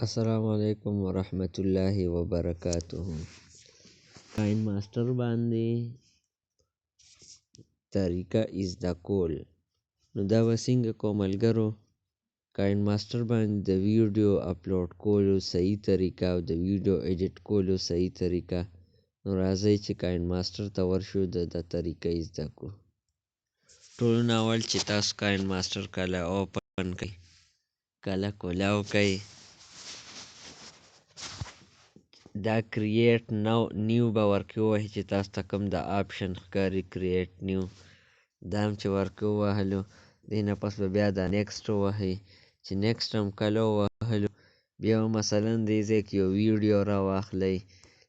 السلام علیکم ورحمت الله وبرکاته. کاین ماسټر باندې طریقه زده کول. نو دا به څنګه کوو ملګرو؟ کاین ماسټر باندې د ویډیو اپلوډ کولو صحیح طریقه او د ویډیو ایډیټ کولو صحیح طریقه. نو راځئ چې کاین ماسټر ته ورشو د طریقه زده کړو. ټولو نه اول چې تاسو کاین ماسټر کله اوپن کړئ، کله کولاو کړئ، دا کرییټ نیو به ورکې ووهئ چې تاسو ته کوم د آپشن ښکاري کرییټ نیو، دا هم چې ورکې ووهلو دې نه پس به بیا دا نیکسټ ووهئ. چې نیکسټ هم کله ووهلو بیا به مثلا دې ځای کې یو ویډیو راواخلئ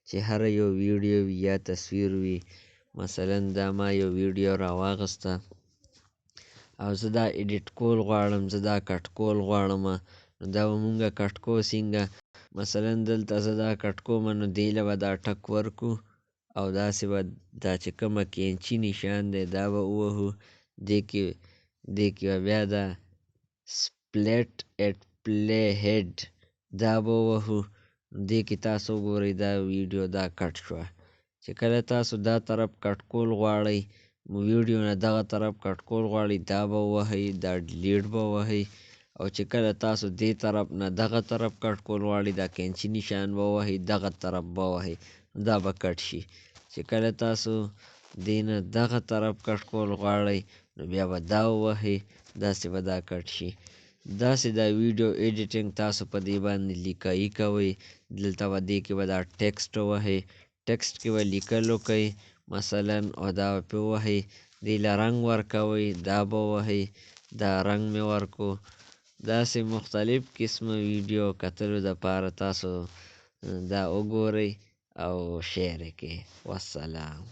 چې هر یو ویډیو وي یا تصویر وي. مثلا دا ما یو ویډیو راواغسته او زه دا ایډیټ کول غواړم، زه دا کټ کول غواړمه. نو دا به مونږه کټ کوو څنګه؟ مثلا دلته زه دا کټ کومه، نو دې له به دا ټک ورکړو او داسې به دا چې کومه کینچي نشان دی دا به ووهو. دې کې به بیا دا سپلیټ ایټ پلی هیډ دا به ووهو. دې کې تاسو وګورئ دا ویډیو دا کټ شوه. چې کله تاسو دا طرف کټ کول غواړئ، ویډیو نه دغه طرف کټ کول غواړئ، دا به ووهئ، دا ډیلیټ به ووهئ. او چې کله تاسو دې طرف نه دغه طرف کټ کول غواړئ، دا کینچي نشان به ووهئ، دغه طرف به ووهئ، دا به کټ شي. چې کله تاسو دې نه دغه طرف کټ کول غواړئ، نو بیا به دا ووهئ، داسې به دا کټ شي. داسې دا ویډیو ایډیټینګ تاسو په دې باندې لیکایي کوئ. دلته به دې کې به دا ټیکسټ ووهئ، ټیکسټ کې به لیکل وکئ مثلا، او دا به پرې ووهئ. دې له رنګ ورکوئ، دا به ووهئ، دا رنګ مې ورکو. داسې مختلف قسمه ویډیو کتلو دپاره تاسو دا وګورئ او شیر یې کړئ. والسلام.